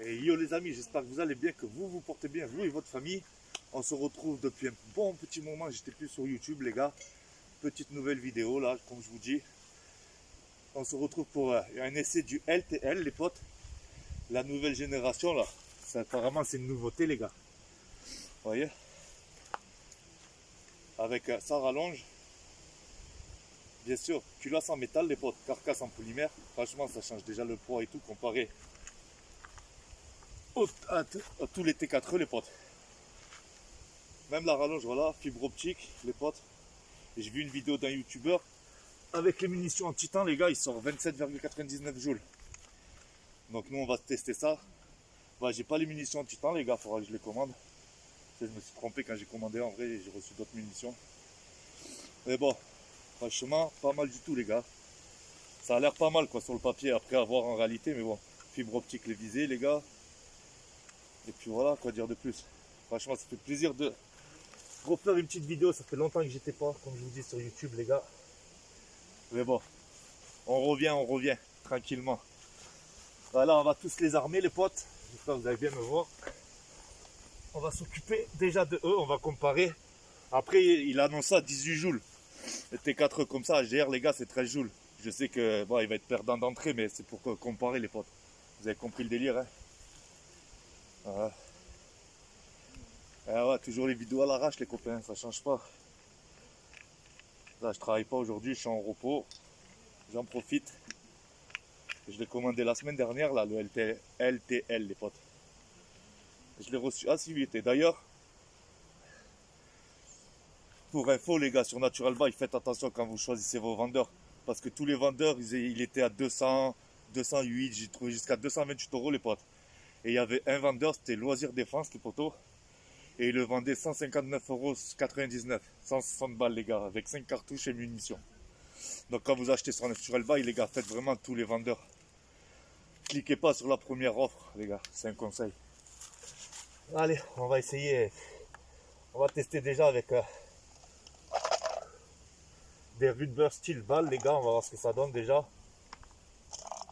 Et yo les amis, j'espère que vous allez bien, que vous portez bien, vous et votre famille. On se retrouve depuis un bon petit moment, j'étais plus sur YouTube les gars. Petite nouvelle vidéo là, comme je vous dis. On se retrouve pour un essai du LTL les potes. La nouvelle génération là. Ça, apparemment c'est une nouveauté les gars. Vous voyez. Avec ça rallonge. Bien sûr, culasse en métal les potes, carcasse en polymère. Franchement ça change déjà le poids et tout comparé à tous les T4E les potes. Même la rallonge, voilà, fibre optique les potes. Et j'ai vu une vidéo d'un youtubeur avec les munitions en titan les gars, il sort 27,99 joules. Donc nous on va tester ça. Bah, j'ai pas les munitions en titan les gars, il faudra que je les commande. Je me suis trompé quand j'ai commandé, en vrai j'ai reçu d'autres munitions. Mais bon, franchement pas mal du tout les gars. Ça a l'air pas mal quoi sur le papier, après à voir en réalité, mais bon, fibre optique les visées les gars. Et puis voilà, quoi dire de plus. Franchement ça fait plaisir de refaire une petite vidéo, ça fait longtemps que j'étais pas, comme je vous dis, sur YouTube les gars. Mais bon, on revient tranquillement. Voilà, on va tous les armer les potes. J'espère que vous allez bien me voir. On va s'occuper déjà de eux, on va comparer. Après il annonce ça 18 joules. Le T4 comme ça, HDR les gars c'est 13 joules. Je sais que bon, il va être perdant d'entrée, mais c'est pour comparer les potes. Vous avez compris le délire hein. Voilà. Ah ouais, toujours les vidéos à l'arrache les copains, ça change pas. Là je travaille pas aujourd'hui, je suis en repos. J'en profite. Je l'ai commandé la semaine dernière là, le LTL les potes. Je l'ai reçu à 6-8. Et d'ailleurs, pour info les gars, sur Natural Buy, faites attention quand vous choisissez vos vendeurs. Parce que tous les vendeurs, il était à 200, 208, j'ai trouvé jusqu'à 228 € les potes. Et il y avait un vendeur, c'était Loisir Défense les potos. Et il le vendait 159,99 €, 160 balles les gars, avec 5 cartouches et munitions. Donc quand vous achetez sur Natural Buy les gars, faites vraiment tous les vendeurs. Cliquez pas sur la première offre les gars, c'est un conseil. Allez, on va essayer. On va tester déjà avec des Rude Steel balles les gars, on va voir ce que ça donne déjà.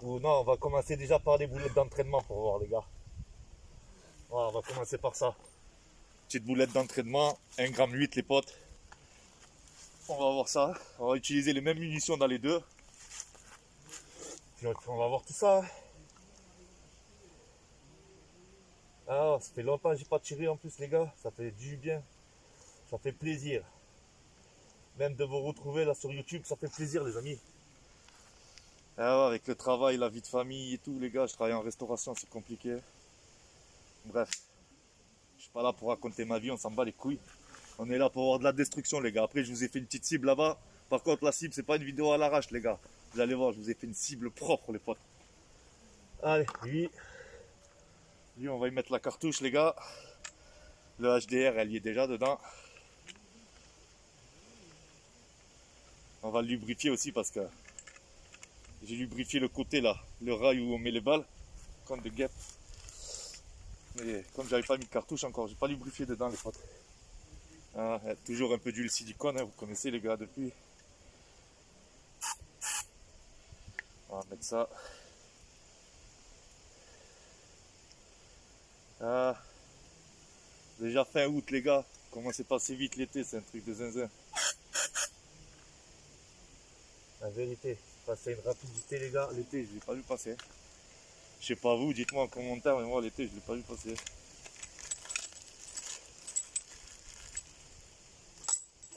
Ou non, on va commencer déjà par des boulettes d'entraînement pour voir les gars. Voilà, on va commencer par ça. Petite boulette d'entraînement, 1,8 g les potes. On va voir ça. On va utiliser les mêmes munitions dans les deux. Puis on va voir tout ça. Ah, ça fait longtemps que j'ai pas tiré en plus les gars. Ça fait du bien. Ça fait plaisir. Même de vous retrouver là sur YouTube, ça fait plaisir les amis. Ah ouais, avec le travail, la vie de famille et tout les gars, je travaille en restauration, c'est compliqué. Bref. Je suis pas là pour raconter ma vie, on s'en bat les couilles. On est là pour avoir de la destruction les gars. Après je vous ai fait une petite cible là-bas. Par contre la cible c'est pas une vidéo à l'arrache les gars. Vous allez voir, je vous ai fait une cible propre les potes. Allez, lui on va y mettre la cartouche les gars. Le HDR elle y est déjà dedans. On va le lubrifier aussi parce que j'ai lubrifié le côté là, le rail où on met les balles. Comme de guêpe. Mais comme j'avais pas mis de cartouche encore, j'ai pas lubrifié dedans les potes. Ah, toujours un peu d'huile silicone, hein, vous connaissez les gars depuis. On va mettre ça. Ah, déjà fin août les gars, comment c'est passé vite l'été, c'est un truc de zinzin. La vérité, c'est passé une rapidité les gars, l'été je l'ai pas vu passer. Je sais pas vous, dites-moi en commentaire, mais moi l'été je l'ai pas vu passer.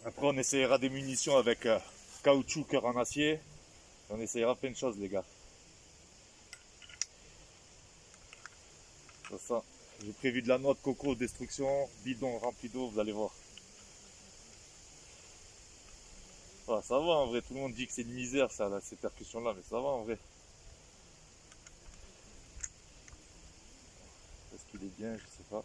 Après on essayera des munitions avec caoutchouc cœur en acier. On essayera plein de choses les gars. Ça, j'ai prévu de la noix de coco, destruction, bidon rempli d'eau, vous allez voir. Ah, ça va en vrai, tout le monde dit que c'est une misère ça, là, ces percussions là, mais ça va en vrai. Est-ce qu'il est bien, je sais pas.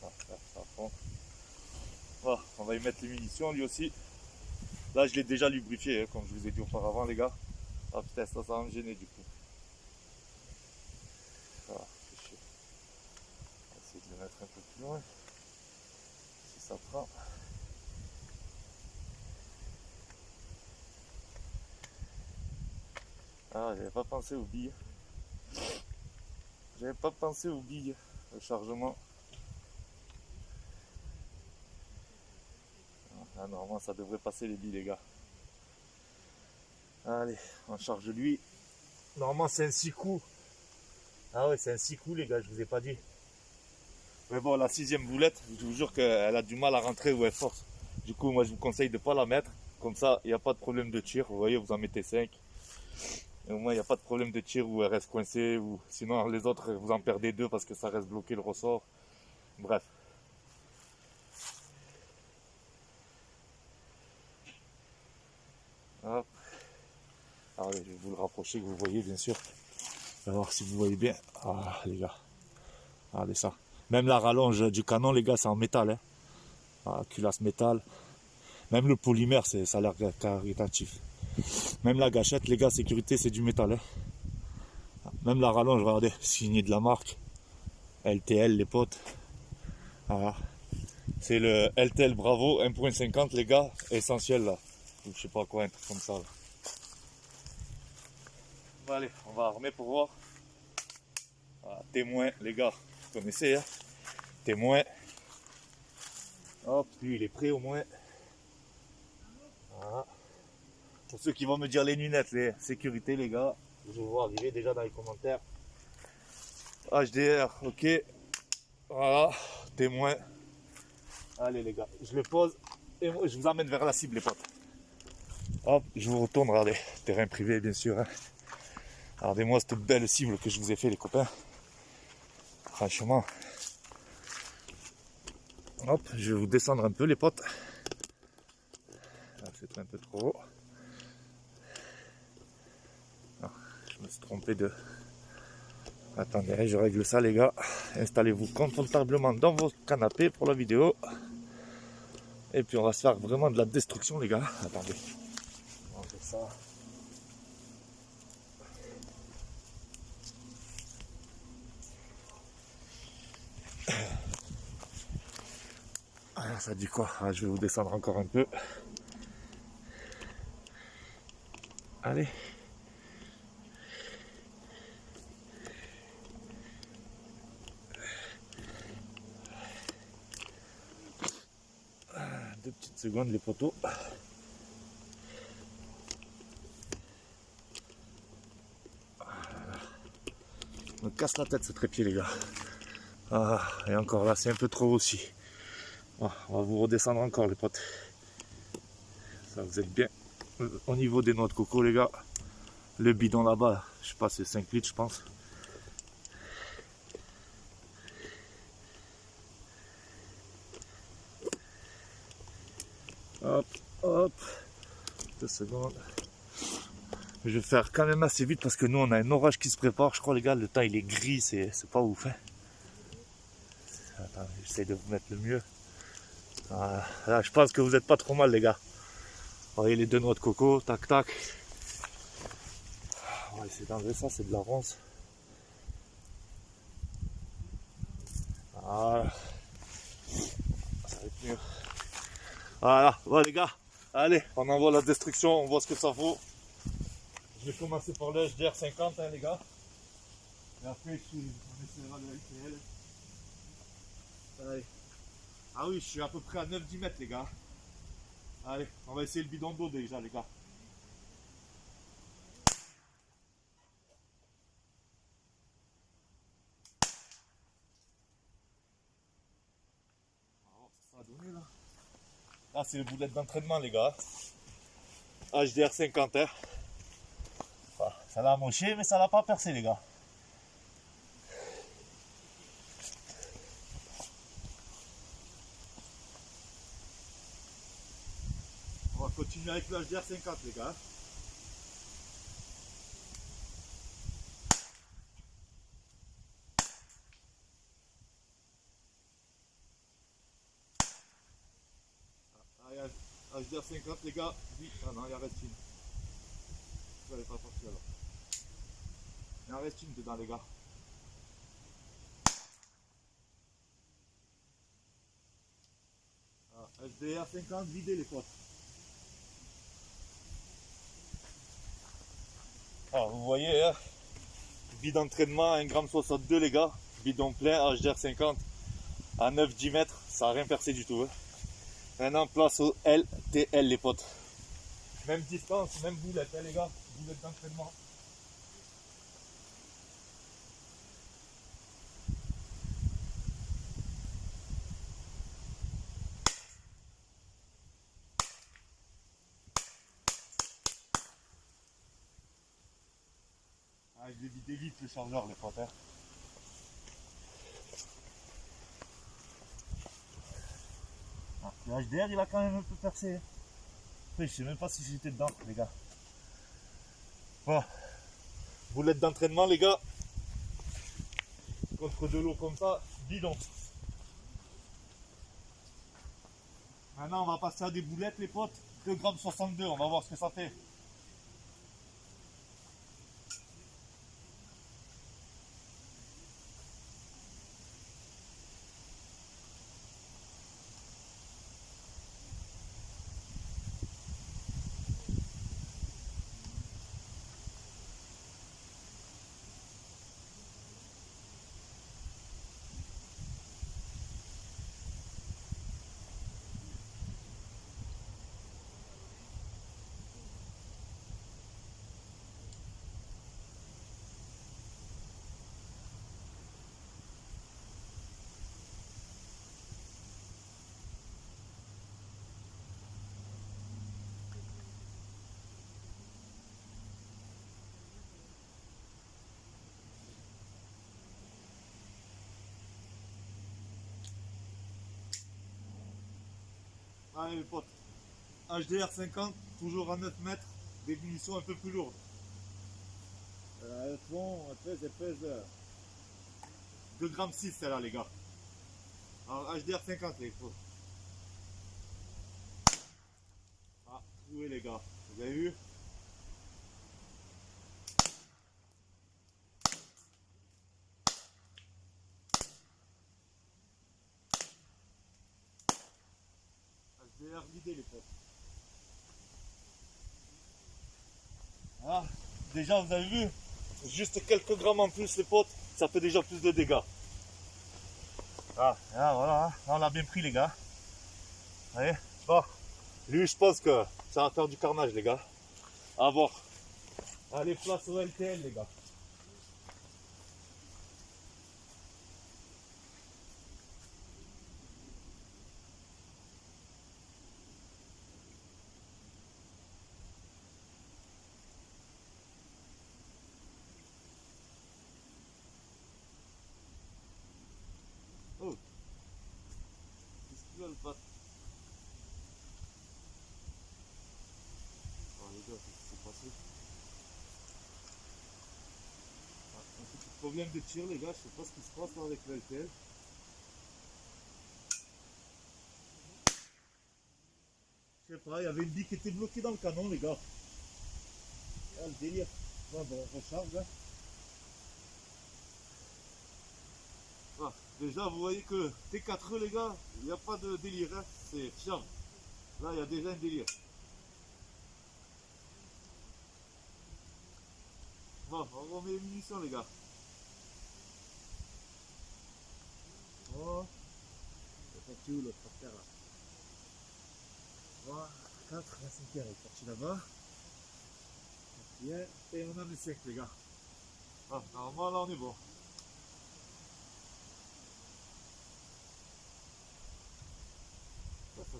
Ah, ça fond. Voilà, on va y mettre les munitions lui aussi. Là je l'ai déjà lubrifié, hein, comme je vous ai dit auparavant les gars. Ah putain, ça va me gêner du coup. Voilà, c'est chiant. On va essayer de le mettre un peu plus loin. Si ça prend. Ah, j'avais pas pensé aux billes. J'avais pas pensé aux billes, le chargement. Ah, normalement ça devrait passer les billes les gars. Allez, on charge lui. Normalement c'est un 6 coups. Ah ouais, c'est un 6 coups les gars, je vous ai pas dit. Mais bon, la 6e boulette, je vous jure qu'elle a du mal à rentrer où elle force. Du coup, moi je vous conseille de ne pas la mettre. Comme ça, il n'y a pas de problème de tir. Vous voyez, vous en mettez 5. Et au moins, il n'y a pas de problème de tir où elle reste coincée. Ou sinon, les autres, vous en perdez 2 parce que ça reste bloqué le ressort. Bref. Hop. Allez, je vais vous le rapprocher, que vous voyez bien sûr. On va voir si vous voyez bien. Ah, les gars. Regardez ça. Même la rallonge du canon, les gars, c'est en métal. Hein. Ah, culasse métal. Même le polymère, ça a l'air caritatif. Même la gâchette, les gars, sécurité, c'est du métal. Hein. Même la rallonge, regardez, signé de la marque. LTL, les potes. Voilà. C'est le LTL Bravo 1.50, les gars, essentiel là. Ou je sais pas quoi, un truc comme ça. Là. Bon, allez, on va armer pour voir. Voilà, témoin, les gars, vous connaissez, hein. Témoin. Hop, lui il est prêt au moins. Voilà. Pour ceux qui vont me dire les lunettes, les sécurités, les gars, je vous vois arriver déjà dans les commentaires. HDR, ok. Voilà, témoin. Allez les gars, je le pose et je vous emmène vers la cible les potes. Hop, je vous retourne, regardez, terrain privé bien sûr. Hein. Regardez-moi cette belle cible que je vous ai fait les copains. Franchement. Hop, je vais vous descendre un peu les potes. C'est un peu trop haut. Non, je me suis trompé de... Attendez, je règle ça les gars. Installez-vous confortablement dans vos canapés pour la vidéo. Et puis on va se faire vraiment de la destruction les gars. Attendez. On fait ça. Ah, ça dit quoi? Ah, je vais vous descendre encore un peu. Allez. Deux petites secondes les poteaux. On me casse la tête ce trépied les gars. Ah, et encore là c'est un peu trop aussi. Ah, on va vous redescendre encore les potes. Ça vous êtes bien au niveau des noix de coco les gars. Le bidon là-bas, je sais pas, c'est 5 litres je pense. Hop, hop. 2 secondes. Je vais faire quand même assez vite parce que nous on a un orage qui se prépare. Je crois les gars, le temps il est gris, c'est pas ouf. Hein. Attends, j'essaie de vous mettre le mieux. Voilà. Là, je pense que vous êtes pas trop mal les gars. Vous voyez les 2 noix de coco, tac tac. On va essayer d'enlever ça, c'est de la ronce. Voilà. Ça va être mieux. Voilà, bon les gars, allez, on envoie la destruction, on voit ce que ça vaut. Je vais commencer par le HDR 50 hein, les gars. Et après on essaiera le LTL. Allez. Ah oui, je suis à peu près à 9-10 mètres les gars. Allez, on va essayer le bidon d'eau déjà les gars. On va voir ce que ça va donner là. Là c'est le boulette d'entraînement les gars. HDR 50 hein. Enfin, ça l'a amoché mais ça l'a pas percé les gars. On va continuer avec le HDR 50 les gars. HDR 50 les gars. Oui. Ah non, il en reste une. Elle n'est pas partie alors. Il en reste une dedans les gars. Ah, HDR 50 vidé les potes. Alors vous voyez, hein, bidon d'entraînement 1,62 g les gars, bidon plein HDR 50 à 9-10 mètres, ça n'a rien percé du tout. Hein. Maintenant place au LTL les potes. Même distance, même boulette hein, les gars, boulette d'entraînement. Ah, je l'ai vidé vite le chargeur les potes. Hein. Ah, le HDR il a quand même un peu percé. Hein. Après, je sais même pas si j'étais dedans les gars. Bon, boulette d'entraînement les gars. Contre de l'eau comme ça, bidon. Maintenant on va passer à des boulettes les potes. 2,62 g, on va voir ce que ça fait. Allez les potes, HDR 50, toujours à 9 mètres, des munitions un peu plus lourdes. Elles pèsent 2,6 g celle-là les gars. Alors HDR 50 les potes. Ah, oui les gars, vous avez vu? HDR vidé les potes. Ah, déjà vous avez vu? Juste quelques grammes en plus les potes, ça fait déjà plus de dégâts. Ah voilà, hein. Là, on a bien pris les gars. Allez, bon, lui je pense que ça va faire du carnage les gars. À voir. Allez, place au LTL les gars. Oh, qu'est-ce qu'il a le bat? Oh les gars, qu'est-ce qui s'est passé? Ah, un petit problème de tir les gars, je sais pas ce qui se passe là avec le LTL. Je sais pas, il y avait une bille qui était bloquée dans le canon les gars. Ah, le délire. Bon, on recharge là. Ah, déjà vous voyez que T4E les gars, il n'y a pas de délire, hein. C'est fiable. Là il y a déjà un délire. Bon, on remet les munitions les gars. Oh, c'est parti où l'autre par terre là? 3, 4, la cinquième est partie là-bas. Et on en est sec les gars. Ah, normalement là on est bon. Ça se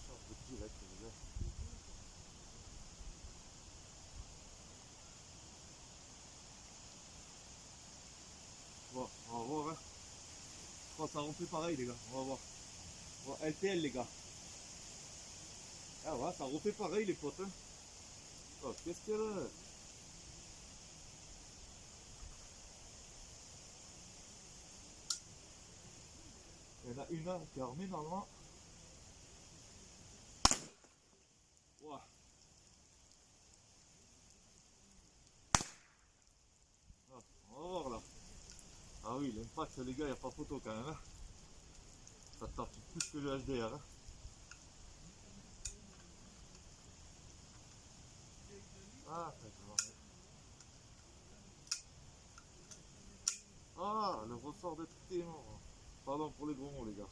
charge direct les gars. Bon, on va voir hein. Je crois que ça refait pareil les gars, on va voir. Bon, LTL les gars. Ah ouais, ça refait pareil les potes hein. Oh, qu'est-ce qu'il y a là? Il y en a une là qui est armée normalement. Wow. Ah, on va voir là. Ah oui, l'impact les gars, il n'y a pas photo quand même hein. Ça tape plus que le HDR hein. Ah, sort d'être tellement. Pardon pour les gros mots, les gars.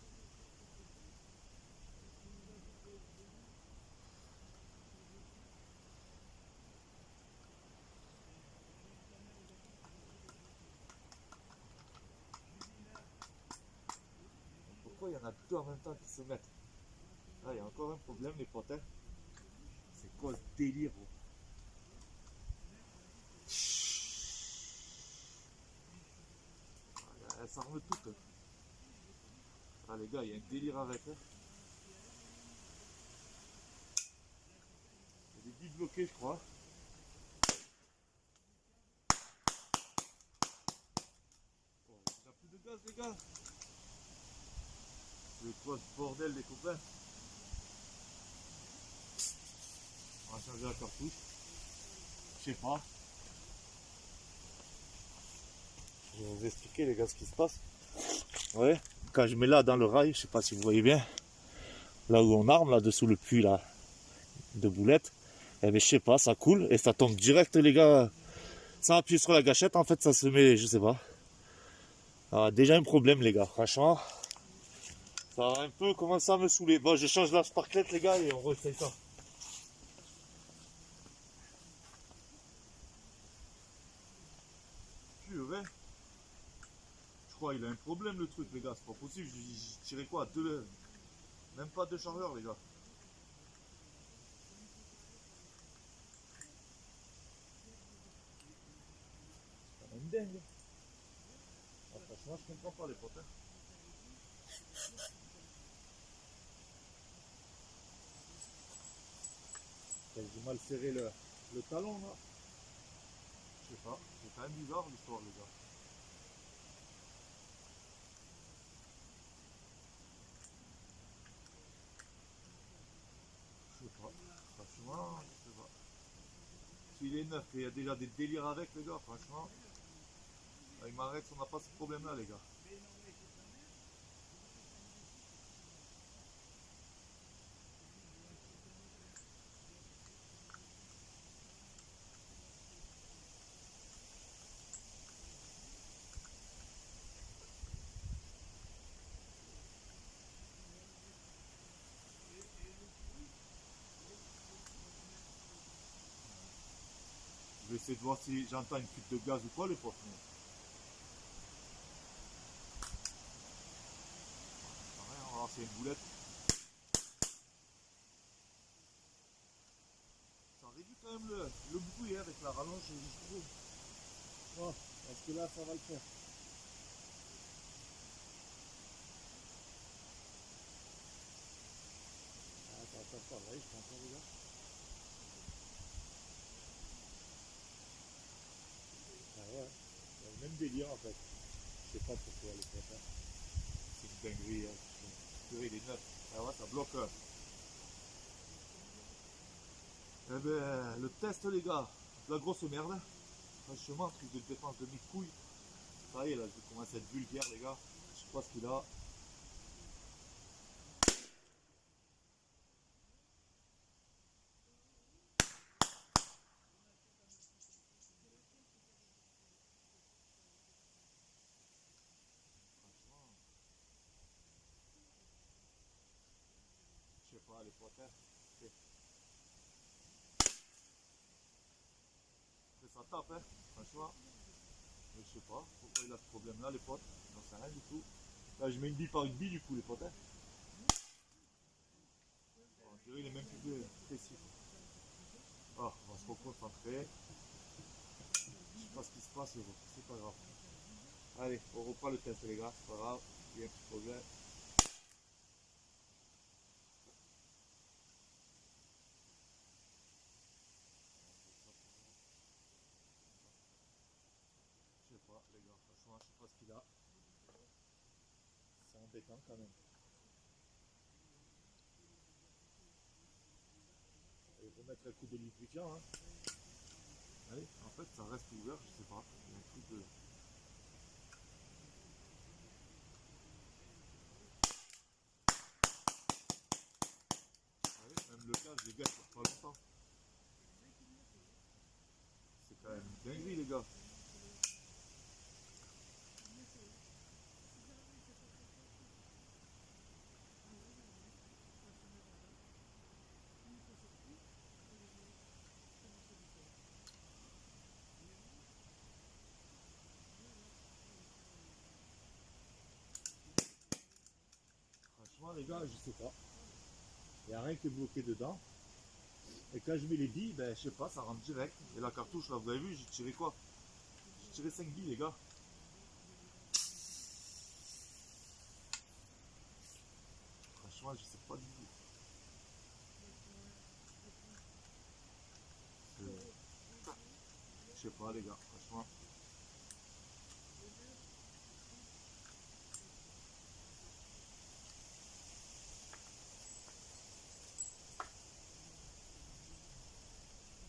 Pourquoi il y en a deux en même temps qui se mettent? Ah, il y a encore un problème, les potes. Hein. C'est quoi ce délire? Gros. Ah, elles s'arment toutes. Ah, les gars, il y a un délire avec. Hein. Il y a des billes bloquées, je crois. Oh, il n'y a plus de gaz, les gars. C'est quoi ce bordel, les copains? On va changer la cartouche. Je sais pas. Je vais vous expliquer, les gars, ce qui se passe. Ouais. Quand je mets là dans le rail, je sais pas si vous voyez bien, là où on arme, là dessous le puits là, de boulettes, eh ben, je sais pas, ça coule et ça tombe direct, les gars. Sans appuyer sur la gâchette, en fait, ça se met, je sais pas. Alors, déjà un problème, les gars, franchement. Ça a un peu commencé à me saouler. Bon, je change la sparklette, les gars, et on réessaye ça. Purée. Je crois qu'il a un problème, le truc, les gars, c'est pas possible. J'ai tiré quoi, deux, même pas deux chargeurs, les gars. C'est quand même dingue. Ah, franchement, je comprends pas, les potes. Hein. J'ai mal serré le talon, là. Je sais pas, c'est quand même bizarre l'histoire, les gars. Je sais pas, franchement, je sais pas. S'il est neuf et il y a déjà des délires avec, les gars, franchement, avec ma Rex, on n'a pas ce problème-là, les gars. Je vais essayer de voir si j'entends une fuite de gaz ou quoi, les potes. On va voir si c'est une boulette. Ça réduit quand même le bruit hein, avec la rallonge, je trouve. Oh, parce que là, ça va le faire. Ah, ça va faire pareil, je pense, hein, les gars. Ah ouais, il y a le même délire en fait. Je sais pas pourquoi les potes. Hein. C'est une dinguerie. Hein. Purée, il est neuf. Ah ouais, ça bloque. Eh ben, le test, les gars, la grosse merde. Franchement, truc de défense de mi-couille. Ça y est, là, je commence à être vulgaire, les gars. Je sais pas ce qu'il a. Franchement, je sais pas, les potes. Hein. Ça tape, hein, franchement. Mais je sais pas pourquoi il a ce problème-là, les potes. J'en sais rien du tout. Là, je mets une bille par une bille, du coup, les potes. Hein. Bon, je dirais il est même plus précis. Ah, on va se reconcentrer. Je sais pas ce qui se passe, mais bon, c'est pas grave. Allez, on reprend le test, les gars. C'est pas grave. Il y a un petit problème. Je sais pas, les gars. Franchement, je sais pas ce qu'il a. C'est embêtant quand même. Il faut mettre un coup de lubrifiant. Hein. Allez, en fait, ça reste ouvert, je sais pas. Il y a un truc de. Allez, même le câble, les gars, ça prend longtemps. C'est quand même dinguerie, les gars. franchement les gars, je sais pas. Il n'y a rien qui est bloqué dedans. Et quand je mets les billes, ben je sais pas, ça rentre direct. Et la cartouche là, vous avez vu, j'ai tiré quoi? J'ai tiré 5 billes les gars. Franchement, je sais pas du tout. Je sais pas les gars, franchement.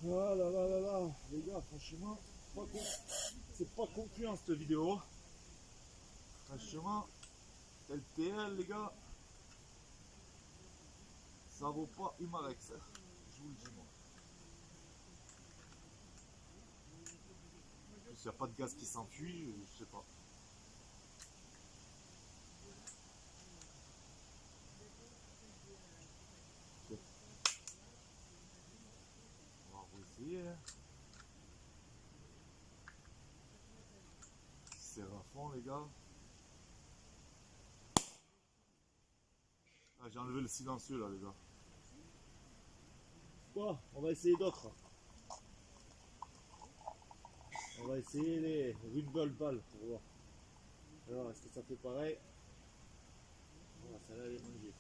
Ah là là là là, les gars, franchement, c'est pas concluant cette vidéo. Franchement, LTL les gars, ça vaut pas Humarex, hein. Je vous le dis moi. Il n'y a pas de gaz qui s'enfuit, je sais pas. On va essayer. C'est à fond les gars. Ah, j'ai enlevé le silencieux là les gars. Bon, on va essayer d'autres. On va essayer les Rumble Ball pour voir. Alors, est-ce que ça fait pareil? Voilà, celle-là elle est mangée.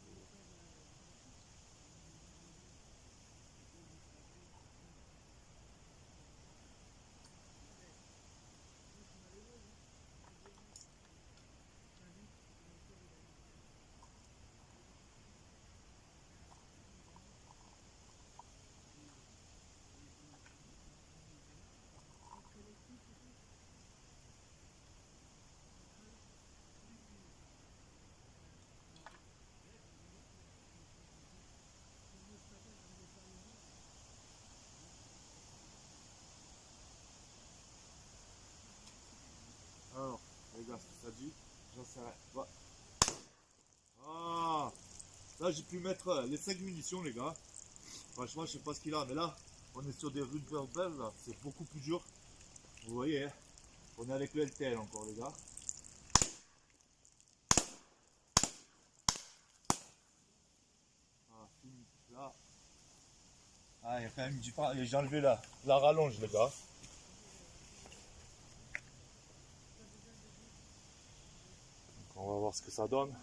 Alors, les gars, ce que ça dit, j'en sais rien. Bah. Ah, là j'ai pu mettre les 5 munitions les gars. Franchement, je sais pas ce qu'il a, mais là, on est sur des Rumble Ball là, c'est beaucoup plus dur. Vous voyez, hein, on est avec le LTL encore les gars. Ah, là. Ah, il y a quand même du pain. J'ai enlevé la rallonge les gars. Donc, on va voir ce que ça donne.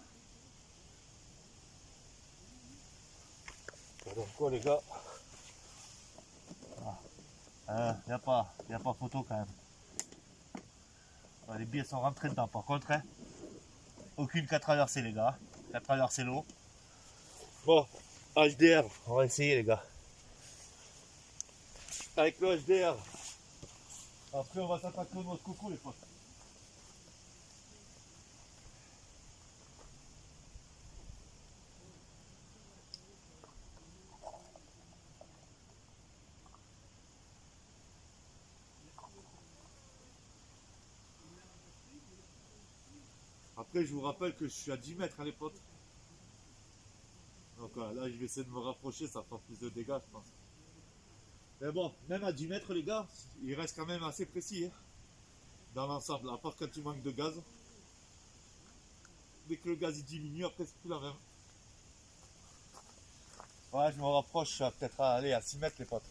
Ça donne quoi les gars? Il n'y a pas photo quand même. Les billets sont rentrés dedans par contre. Hein. Aucune qui a traversé les gars. Qui a traversé l'eau. Bon, HDR, on va essayer les gars. Avec le HDR. Après on va s'attaquer au noix de coco les potes. Après je vous rappelle que je suis à 10 mètres à les potes. Donc là je vais essayer de me rapprocher, ça fera plus de dégâts je pense. Mais bon, même à 10 mètres les gars, il reste quand même assez précis hein, dans l'ensemble, à part quand tu manques de gaz. Dès que le gaz il diminue, après c'est plus la même. Ouais, je me rapproche, je suis peut-être à aller à 6 mètres les potes.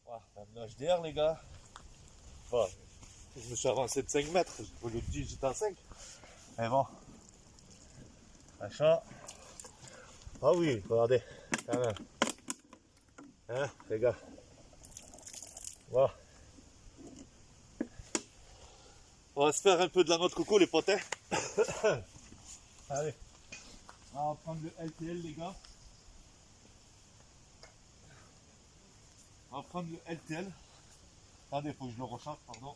Ouais, même HDR les gars. Bon, je me suis avancé de 5 mètres, au lieu de 10 j'étais à 5. Mais bon. Machin. Ah oui, regardez, quand même. Hein, les gars. Voilà. On va se faire un peu de la noix de coco les potes. Hein. Allez. On va prendre le LTL les gars. On va prendre le LTL. Attendez, il faut que je le recharge, pardon.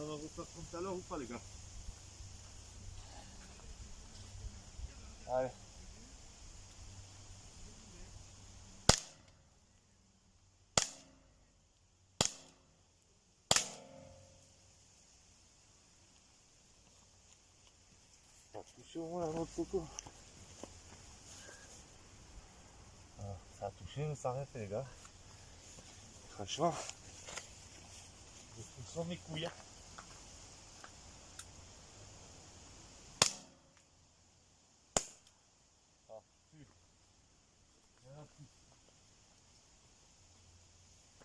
Ça va refaire comme tout à l'heure ou pas les gars? Allez. Ça a touché au moins la noix de coco. Ah, ça a touché mais ça n'a rien fait les gars. Franchement, je sens mes couilles.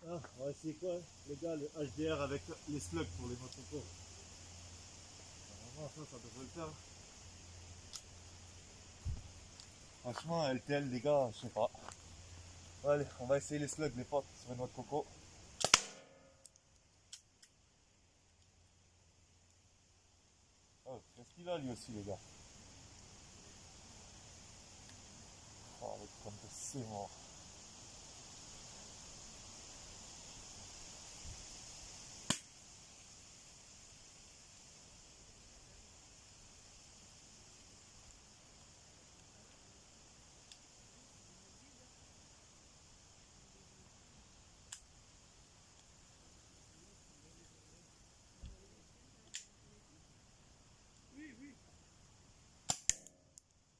Ah, on va essayer quoi les gars, le HDR avec les slugs pour les noix de coco. Normalement ça devrait le faire. Franchement LTL les gars, je sais pas. Allez, on va essayer les slugs les potes sur les noix de coco. Oh, qu'est-ce qu'il a lui aussi les gars? Oh, avec comme c'est mort.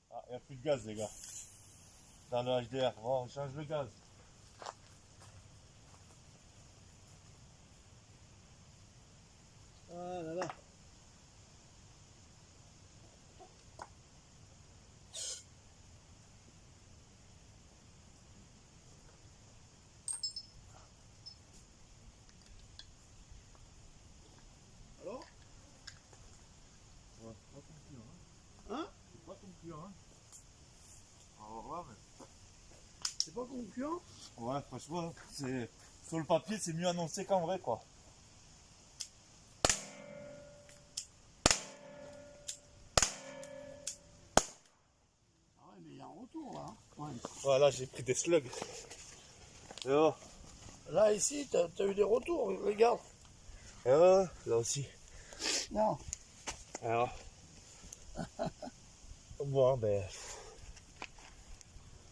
Ah, il n'y a plus de gaz les gars. Dans le HDR, bon, on change le gaz. Ah là là. Alors? Ouais, c'est pas concluant, hein? Hein? C'est pas concluant, hein? On va voir, mais... C'est pas concluant? Ouais, franchement, c'est... Sur le papier, c'est mieux annoncé qu'en vrai, quoi. Ah ouais, mais il y a un retour, là. Ouais. Voilà, j'ai pris des slugs. Et oh. Là, ici, t'as eu des retours, regarde. Et oh, là aussi. Non. Alors. Bon, ben...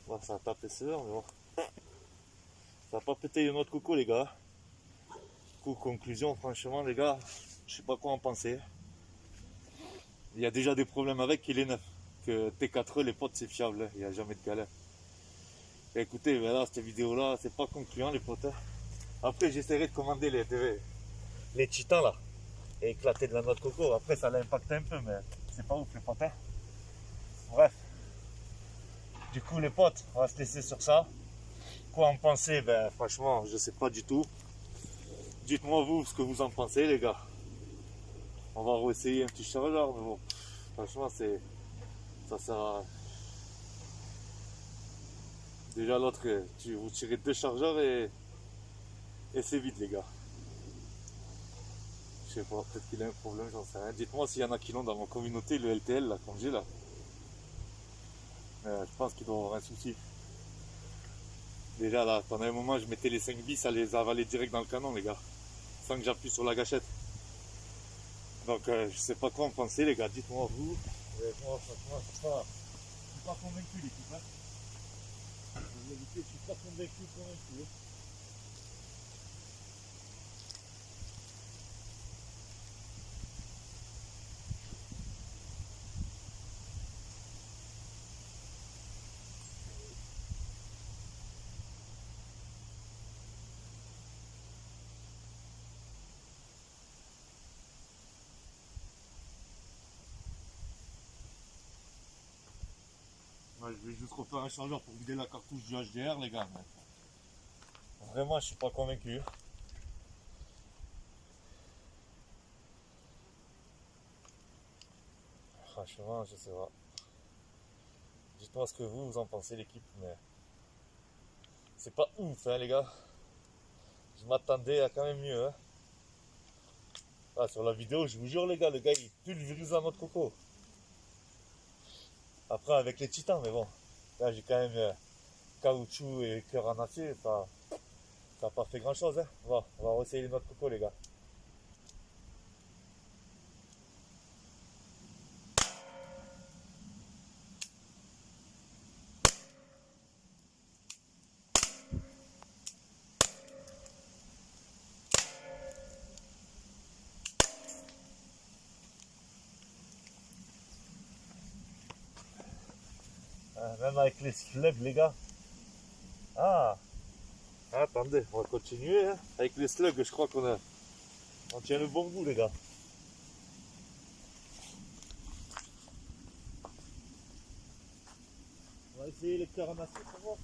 Bon, ça a pas pété, mais bon. Ça a pas pété une autre coco, les gars. Conclusion, franchement, les gars, je sais pas quoi en penser. Il y a déjà des problèmes avec qu'il est neuf. Que T4E, les potes, c'est fiable, il n'y a jamais de galère. Et écoutez, ben là, cette vidéo-là, c'est pas concluant, les potes. Après, j'essaierai de commander les titans, là, et éclater de la noix de coco. Après, ça l'impacte un peu, mais c'est pas ouf, les potes. Bref. Du coup, les potes, on va se laisser sur ça. Quoi en penser? Ben, franchement, je sais pas du tout. Dites-moi vous ce que vous en pensez, les gars. On va réessayer un petit chargeur, mais bon, franchement, ça sert à... Déjà l'autre, vous tirez deux chargeurs et c'est vide, les gars. Je sais pas, peut-être qu'il a un problème, j'en sais rien. Dites-moi s'il y en a qui l'ont dans ma communauté, le LTL, là, comme j'ai là. Je pense qu'il doit y avoir un souci. Déjà là, pendant un moment, je mettais les 5 bis, ça les avalait direct dans le canon, les gars. Sans que j'appuie sur la gâchette. Donc, je sais pas quoi en penser, les gars. Dites-moi vous. Moi, franchement, je suis pas convaincu, l'équipe. Hein. Je suis pas convaincu. Ouais, je vais juste refaire un chargeur pour vider la cartouche du HDR, les gars. Mais vraiment, je suis pas convaincu. Franchement, je sais pas. Dites-moi ce que vous en pensez, l'équipe, mais c'est pas ouf, hein, les gars. Je m'attendais à quand même mieux. Hein. Ah, sur la vidéo, je vous jure, les gars, le gars il pulvérise la noix de coco. Après, avec les titans, mais bon, là j'ai quand même caoutchouc et cœur en acier, ça n'a pas fait grand chose. Hein. On va essayer les noix de coco, les gars. même avec les slugs, les gars. Ah, attendez, on va continuer. Hein. Avec les slugs, je crois on tient le bon bout, les gars. On va essayer les cœurs en acier pour voir.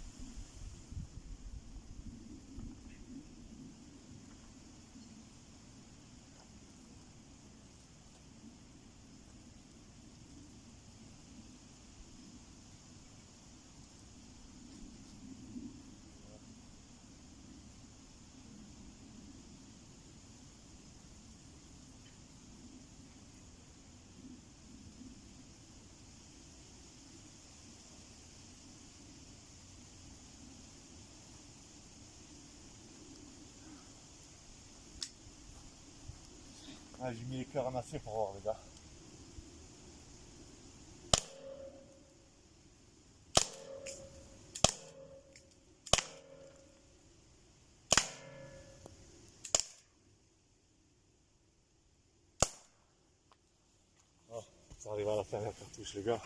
Ah, j'ai mis les cœurs en acier pour voir, les gars. Oh, ça arrive à la fin de la cartouche, les gars.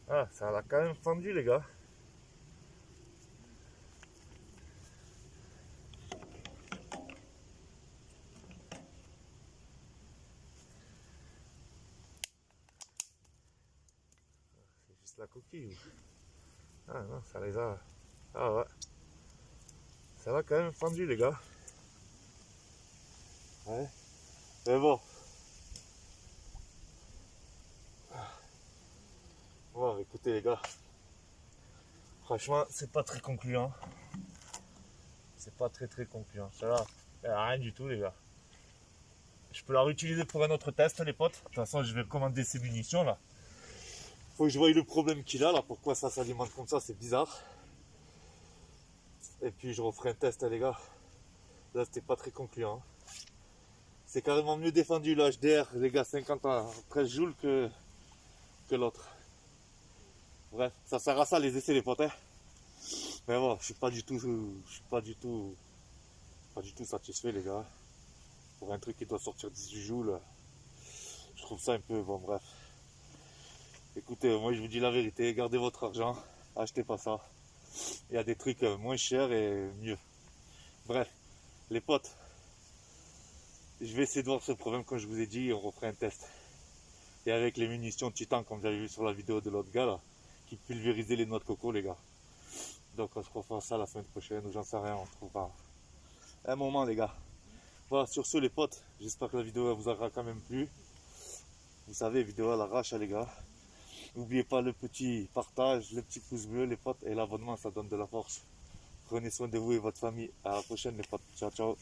Ah, ça l'a quand même fendu, les gars. C'est juste la coquille. Ah non, ça les a. Ah ouais. Ça l'a quand même fendu, les gars. Ouais. Mais bon. Bon, écoutez, les gars. Franchement, c'est pas très concluant. C'est pas très concluant. Celle-là, elle a rien du tout, les gars. Je peux la réutiliser pour un autre test, les potes. De toute façon, je vais commander ces munitions là. Faut que je voie le problème qu'il a là. Pourquoi ça s'alimente comme ça, c'est bizarre. Et puis je referai un test, les gars. Là, c'était pas très concluant. C'est carrément mieux défendu le HDR, les gars, 50 à 13 joules que l'autre. Bref, ça sert à ça les essais, les potes. Hein. Mais bon, je suis pas du tout satisfait, les gars. Pour un truc qui doit sortir 18 joules, je trouve ça un peu bon. Bref, écoutez, moi je vous dis la vérité, gardez votre argent, achetez pas ça. Il y a des trucs moins chers et mieux. Bref, les potes, je vais essayer de voir ce problème comme je vous ai dit et on refera un test. Et avec les munitions Titan, comme vous avez vu sur la vidéo de l'autre gars là, qui pulvérisait les noix de coco, les gars. Donc on se refera ça la semaine prochaine ou j'en sais rien, on trouvera un moment, les gars. Voilà, sur ce les potes, j'espère que la vidéo vous aura quand même plu. Vous savez, vidéo à l'arrache, les gars. N'oubliez pas le petit partage, le petit pouce bleu, les potes, et l'abonnement, ça donne de la force. Prenez soin de vous et votre famille. À la prochaine, les potes. Ciao, ciao.